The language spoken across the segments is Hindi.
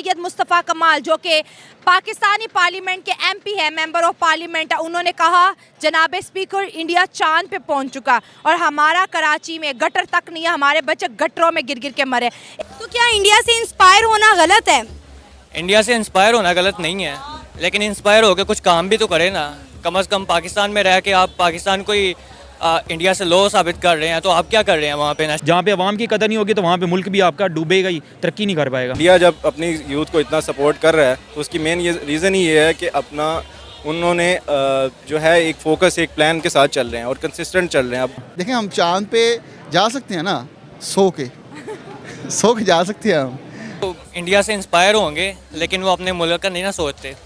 सैयद मुस्तफ़ा कमाल जो कि पाकिस्तानी पार्लियामेंट के एमपी है, मेंबर ऑफ पार्लियामेंट है, उन्होंने कहा जनाब स्पीकर इंडिया चांद पे पहुंच चुका और हमारा कराची में गटर तक नहीं है, हमारे बच्चे गटरों में गिर गिर के मरे। तो क्या इंडिया से इंस्पायर होना गलत है? इंडिया से इंस्पायर होना गलत नहीं है, लेकिन इंस्पायर होकर कुछ काम भी तो करें ना। कम से कम पाकिस्तान में रह के आप पाकिस्तान को ही इंडिया से लो साबित कर रहे हैं, तो आप क्या कर रहे हैं वहाँ पे ना? जहाँ पे अवाम की कदर नहीं होगी तो वहाँ पे मुल्क भी आपका डूबेगा ही, तरक्की नहीं कर पाएगा। इंडिया जब अपनी यूथ को इतना सपोर्ट कर रहा है तो उसकी मेन ये रीज़न ही ये है कि अपना उन्होंने जो है एक फोकस, एक प्लान के साथ चल रहे हैं और कंसिस्टेंट चल रहे हैं। अब देखें, हम चांद पे जा सकते हैं ना, सो के जा सकते हैं हम। तो इंडिया से इंस्पायर होंगे, लेकिन वो अपने मुल्क का नहीं ना सोचते।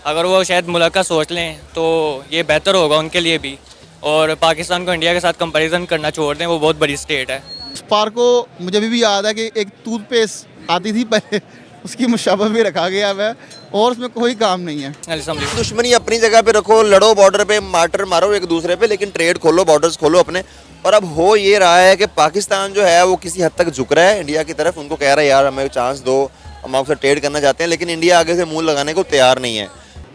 अगर वो शायद मुल्क का सोच लें तो ये बेहतर होगा उनके लिए भी, और पाकिस्तान को इंडिया के साथ कंपैरिजन करना छोड़ दें, वो बहुत बड़ी स्टेट है। स्पार्क को मुझे अभी भी याद है कि एक टूथपेस्ट आती थी पहले, उसकी मुशाबह भी रखा गया है और उसमें कोई काम नहीं है। दुश्मनी अपनी जगह पे रखो, लड़ो बॉर्डर पे, मार्टर मारो एक दूसरे पे, लेकिन ट्रेड खोलो, बॉर्डर्स खोलो अपने। और अब हो ये रहा है कि पाकिस्तान जो है वो किसी हद तक झुक रहा है इंडिया की तरफ, उनको कह रहा है यार हमें चांस दो, हम आपसे ट्रेड करना चाहते हैं, लेकिन इंडिया आगे से मुंह लगाने को तैयार नहीं है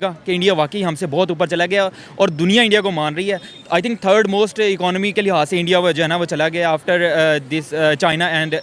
कि इंडिया वाकई हमसे बहुत ऊपर चला गया और दुनिया इंडिया को मान रही है। I think third most economy के लिहाज से इंडिया जो है ना वो चला गया after this China and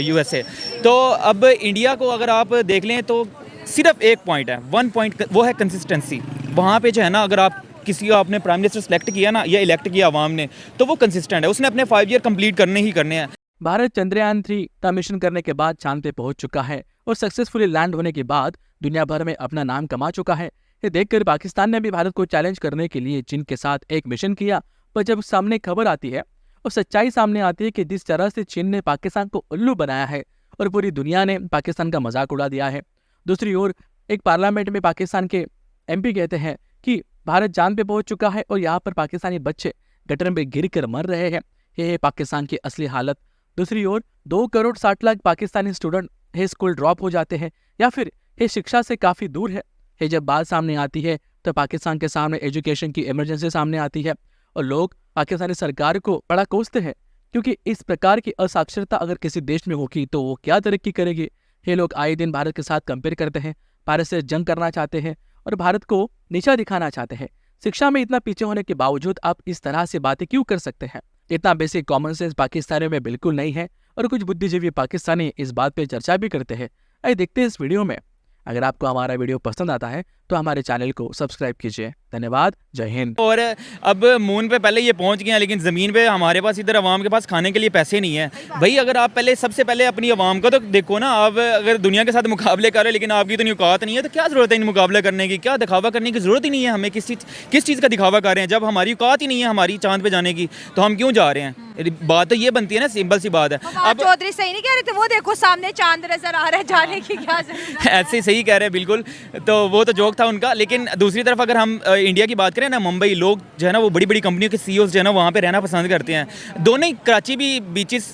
USA. तो अब इंडिया को अगर आप देख लें तो सिर्फ एक पॉइंट है, वन पॉइंट, वो है कंसिस्टेंसी। वहाँ पे जो है ना, अगर आप किसी को आपने प्राइम मिनिस्टर सेलेक्ट किया ना या इलेक्ट किया आवाम ने, तो वो कंसिस्टेंट है, उसने अपने 5 ईयर कंप्लीट करने ही करने हैं। भारत चंद्रयान 3 का मिशन करने के बाद चांद पे पहुंच चुका है और सक्सेसफुली लैंड होने के बाद दुनिया भर में अपना नाम कमा चुका है। ये देखकर पाकिस्तान ने भी भारत को चैलेंज करने के लिए चीन के साथ एक मिशन किया, पर जब सामने खबर आती है और सच्चाई सामने आती है कि जिस तरह से चीन ने पाकिस्तान को उल्लू बनाया है और पूरी दुनिया ने पाकिस्तान का मजाक उड़ा दिया है। दूसरी ओर एक पार्लियामेंट में पाकिस्तान के एमपी कहते हैं कि भारत चांद पे पहुंच चुका है और यहाँ पर पाकिस्तानी बच्चे गटर में गिर कर मर रहे हैं। ये है पाकिस्तान की असली हालत। दूसरी ओर 2 करोड़ 60 लाख पाकिस्तानी स्टूडेंट है स्कूल ड्रॉप हो जाते हैं या फिर ये शिक्षा से काफ़ी दूर है। ये जब बात सामने आती है तो पाकिस्तान के सामने एजुकेशन की इमरजेंसी सामने आती है और लोग पाकिस्तानी सरकार को बड़ा कोसते हैं, क्योंकि इस प्रकार की असाक्षरता अगर किसी देश में होगी तो वो क्या तरक्की करेगी। ये लोग आए दिन भारत के साथ कंपेयर करते हैं, भारत से जंग करना चाहते हैं और भारत को नीचा दिखाना चाहते हैं। शिक्षा में इतना पीछे होने के बावजूद आप इस तरह से बातें क्यों कर सकते हैं? इतना बेसिक कॉमन सेंस पाकिस्तानियों में बिल्कुल नहीं है और कुछ बुद्धिजीवी पाकिस्तानी इस बात पे चर्चा भी करते हैं। आइए देखते हैं इस वीडियो में। अगर आपको हमारा वीडियो पसंद आता है तो हमारे चैनल को सब्सक्राइब कीजिए। धन्यवाद, जय हिंद। और अब मून पे पहले ये पहुंच गए हैं, लेकिन ज़मीन पे हमारे पास इधर आवाम के पास खाने के लिए पैसे नहीं है। भाई अगर आप पहले सबसे पहले अपनी आवाम को तो देखो ना, आप अगर दुनिया के साथ मुकाबले कर रहे हैं लेकिन आपकी तो औकात नहीं है, तो क्या ज़रूरत है इन मुकाबले करने की? क्या दिखावा करने की ज़रूरत ही नहीं है हमें। किस चीज़ का दिखावा कर रहे हैं? जब हमारी औकात ही नहीं है हमारी चांद पे जाने की, तो हम क्यों जा रहे हैं? बात तो ये बनती है ना, सिंपल सी बात है। अब चौधरी सही नहीं कह रहे थे, वो देखो सामने चांद नजर आ रहा है, जाने की क्या जरूरत है? ऐसे सही कह रहे हैं बिल्कुल, तो वो तो जोक था उनका। लेकिन दूसरी तरफ अगर हम इंडिया की बात करें ना, मुंबई लोग जो है ना वो बड़ी बड़ी कंपनियों के सीईओज जो है ना वहाँ पे रहना पसंद करते हैं। दोनों ही, कराची भी बीचेस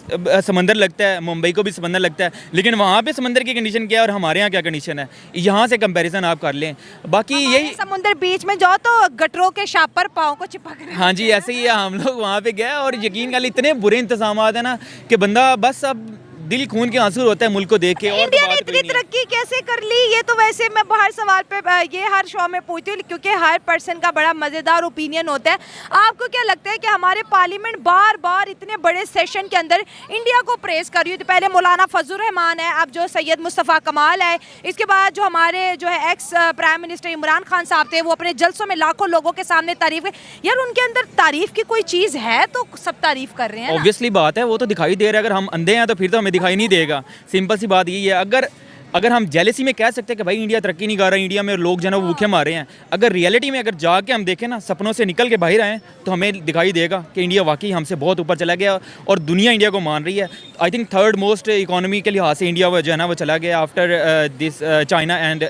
समंदर लगता है, मुंबई को भी समंदर लगता है, लेकिन वहाँ पे समंदर की कंडीशन क्या है और हमारे यहाँ क्या कंडीशन है, यहाँ से कंपैरिजन आप कर लें। बाकी यही समुद्र बीच में जाओ तो गटरों के शापर पाँव को चिपक रहे हैं। हाँ जी, ऐसे ही है। हम लोग वहाँ पे गए और यकीन कर इतने बुरे इंतजाम है ना कि बंदा बस अब दिल खून के आंसू होता है मुल्क को देख के। और इंडिया ने इतनी तरक्की कैसे कर ली? ये तो वैसे मैं हर सवाल पे ये हर शो में पूछती हूँ, क्योंकि हर पर्सन का बड़ा मज़ेदार ओपिनियन होता है। आपको क्या लगता है कि हमारे पार्लियामेंट बार बार इतने बड़े सेशन के अंदर इंडिया को प्रेस कर रही है? तो पहले मौलाना फजल रहमान है, अब जो सैयद मुस्तफ़ा कमाल है, इसके बाद जो हमारे जो है ex prime minister Imran Khan साहब थे, वो अपने जलसों में लाखों लोगों के सामने तारीफ। यार उनके अंदर तारीफ की कोई चीज़ है तो सब तारीफ कर रहे हैं। ऑब्वियसली बात है, वो तो दिखाई दे रहा है। अगर हम अंधे हैं तो फिर तो हमें दिखाई नहीं देगा। सिंपल सी बात यही है। अगर हम जेलेसी में कह सकते हैं कि भाई इंडिया तरक्की नहीं कर रहा, इंडिया में लोग जो है ना भूखे मारे हैं, अगर रियलिटी में अगर जाके हम देखें ना, सपनों से निकल के बाहर आएँ, तो हमें दिखाई देगा कि इंडिया वाकई हमसे बहुत ऊपर चला गया और दुनिया इंडिया को मान रही है। I think third most economy के लिहाज से इंडिया जो है ना वो चला गया after this China and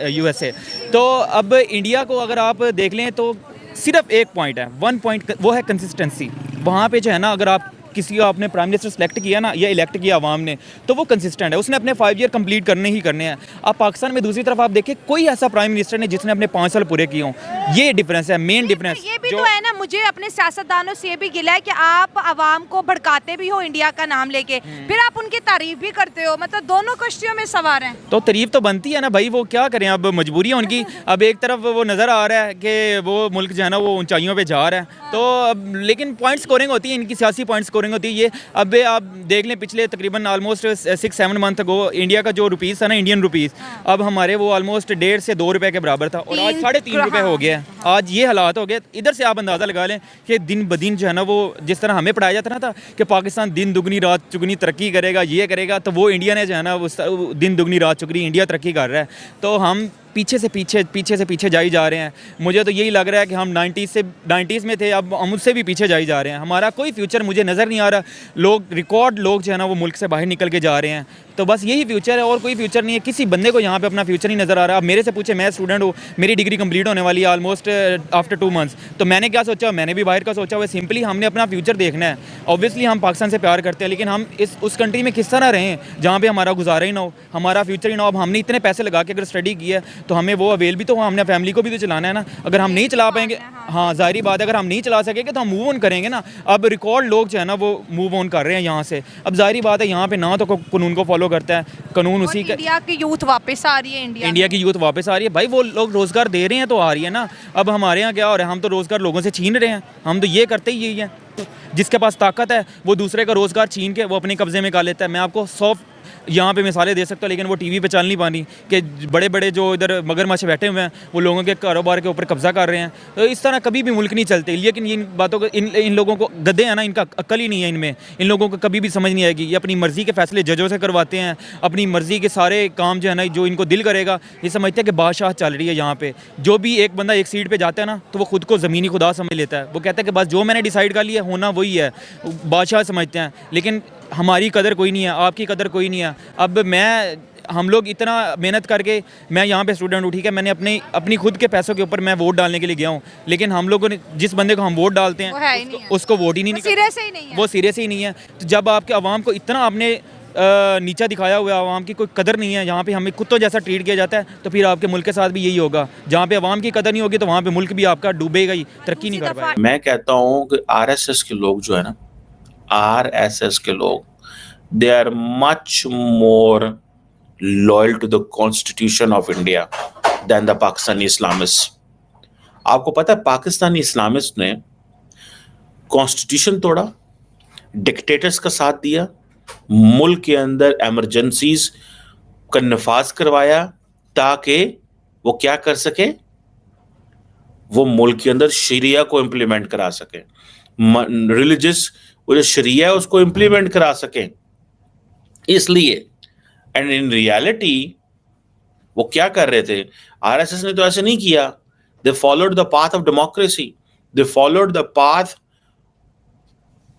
USA. तो अब इंडिया को अगर आप देख लें तो सिर्फ एक पॉइंट है, वन पॉइंट, वो है कंसिस्टेंसी। वहाँ पे जो है ना, अगर आप किसी को आपने प्राइम मिनिस्टर सेलेक्ट किया ना या इलेक्ट किया आवाम ने, तो वो कंसिस्टेंट है, उसने अपने 5 ईयर कंप्लीट करने ही करने हैं। अब पाकिस्तान में दूसरी तरफ आप देखें कोई ऐसा प्राइम मिनिस्टर नहीं जिसने अपने 5 साल पूरे किए हों। ये डिफरेंस है, मेन डिफरेंस। ये भी तो है ना, मुझे अपने सियासतदानों से ये भी गिला है कि आप आवाम को भड़काते भी हो इंडिया का नाम लेके, फिर आप उनकी तारीफ भी करते हो, मतलब दोनों कश्तियों में सवार हैं। तो तारीफ तो बनती है ना भाई, वो क्या करें, अब मजबूरी है उनकी। अब एक तरफ वो नज़र आ रहा है कि वो मुल्क जो है ना वो ऊंचाइयों पे जा रहा है, तो अब लेकिन पॉइंट स्कोरिंग होती है इनकी, सियासी पॉइंट स्कोरिंग होती है। ये अब आप देख लें पिछले तकरीबन ऑलमोस्ट 6-7 मंथ अगो इंडिया का जो रुपीज़ था ना, इंडियन रुपीज़, अब हमारे वो ऑलमोस्ट 1.5 से 2 रुपए के बराबर था और आज 3.5 रुपए हो गया है। आज ये हालात हो गए। इधर से आप अंदाज़ा लगा लें कि दिन ब दिन जो है ना वो जिस तरह हमें पढ़ाया जाता था कि पाकिस्तान दिन दुगनी रात चुगनी तरक्की करेगा, ये करेगा, तो वो इंडिया ने जो है ना वो दिन दुगनी रात चुगनी इंडिया तरक्की कर रहा है। तो हम पीछे से पीछे जाई जा रहे हैं। मुझे तो यही लग रहा है कि हम 90s में थे, अब हम उससे भी पीछे जाई जा रहे हैं। हमारा कोई फ्यूचर मुझे नज़र नहीं आ रहा। लोग जो है ना वो मुल्क से बाहर निकल के जा रहे हैं, तो बस यही फ्यूचर है और कोई फ्यूचर नहीं है। किसी बंदे को यहाँ पे अपना फ्यूचर नहीं नज़र आ रहा। अब मेरे से पूछे, मैं स्टूडेंट हूँ, मेरी डिग्री कंप्लीट होने वाली है ऑलमोस्ट आफ्टर 2 मंथ्स, तो मैंने क्या सोचा, मैंने भी बाहर का सोचा हुआ। सिंपली हमने अपना फ्यूचर देखना है। ऑब्वियसली हम पाकिस्तान से प्यार करते हैं, लेकिन हम उस कंट्री में किस तरह रहें जहाँ पे हमारा गुजारा ही ना हो, हमारा फ्यूचर ही ना हो। अब हमने इतने पैसे लगा के अगर स्टडी की है तो हमें वो अवेल भी तो हो, हमने फैमिली को भी तो चलाना है ना। अगर हम नहीं चला पाएंगे, हाँ जाहिर बात है, अगर हम नहीं चला सकेंगे तो हम मूव ऑन करेंगे ना। अब रिकॉर्ड लोग जो है ना वो मूव ऑन कर रहे हैं यहाँ से। अब जाहिर बात है यहाँ पे ना तो कानून को फॉलो करता है, कानून उसी का। इंडिया की यूथ वापस आ रही है, इंडिया की यूथ वापस आ रही है भाई, वो लोग रोज़गार दे रहे हैं तो आ रही है ना। अब हमारे यहाँ क्या हो रहा है, हम तो रोज़गार लोगों से छीन रहे हैं। हम तो ये करते ही यही है, जिसके पास ताकत है वो दूसरे का रोज़गार छीन के वो अपने कब्जे में कर लेता है। मैं आपको 100 यहाँ पे मिसालें दे सकता हूँ, लेकिन वो टीवी पे चल नहीं पानी कि बड़े बड़े जो इधर मगरमच्छ बैठे हुए हैं वो लोगों के कारोबार के ऊपर कब्जा कर रहे हैं। तो इस तरह कभी भी मुल्क नहीं चलते। लेकिन इन बातों को इन लोगों को गधे हैं ना, इनका अक्ल ही नहीं है इनमें। इन लोगों को कभी भी समझ नहीं आएगी। ये अपनी मर्ज़ी के फैसले जजों से करवाते हैं, अपनी मर्ज़ी के सारे काम जो है ना जो इनको दिल करेगा। ये समझते हैं कि बादशाह चल रही है यहाँ पे। जो भी एक बंदा एक सीट पर जाता है ना तो वो खुद को ज़मीनी खुदा समझ लेता है। वो कहता है कि बस जो मैंने डिसाइड कर लिया होना वही है, बादशाह समझते हैं। लेकिन हमारी कदर कोई नहीं है, आपकी कदर कोई नहीं है। अब हम लोग इतना मेहनत करके, मैं यहाँ पे स्टूडेंट हूँ, ठीक है, मैंने अपनी खुद के पैसों के ऊपर मैं वोट डालने के लिए गया हूँ, लेकिन हम लोगों ने जिस बंदे को हम वोट डालते हैं उसको वोट ही नहीं, सिरे से ही नहीं है, वो सिरे से ही नहीं है। तो जब आपके आवाम को इतना आपने नीचा दिखाया हुआ है, आवाम की कोई कदर नहीं है, यहाँ पे हमें कुत्तों जैसा ट्रीट किया जाता है, तो फिर आपके मुल्क के साथ भी यही होगा। जहाँ पे आवाम की कदर नहीं होगी तो वहाँ पे मुल्क भी आपका डूबेगा ही, तरक्की नहीं कर पाएगा। मैं कहता हूँ कि RSS के लोग जो है ना, RSS के लोग, they are much more loyal to the Constitution of India than the Pakistani Islamists. आपको पता है पाकिस्तानी इस्लामिस्ट ने कॉन्स्टिट्यूशन तोड़ा, डिक्टेटर्स का साथ दिया, मुल्क के अंदर एमरजेंसीज का नफाज करवाया ताकि वो क्या कर सके, वो मुल्क के अंदर शरिया को इम्प्लीमेंट करा सके, रिलीजियस वो जो शरिया है उसको इम्प्लीमेंट करा सके। इसलिए एंड इन रियलिटी वो क्या कर रहे थे, RSS ने तो ऐसे नहीं किया। They followed the path of democracy, they followed the path,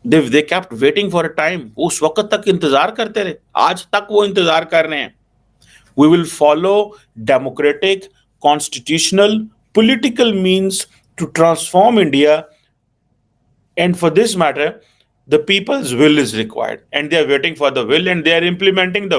they kept waiting for a time. उस वक्त तक इंतजार करते रहे, आज तक वो इंतजार कर रहे हैं। We will follow democratic constitutional political means to transform India, and for this matter the people's will is required, and they are waiting for the will and they are implementing the will.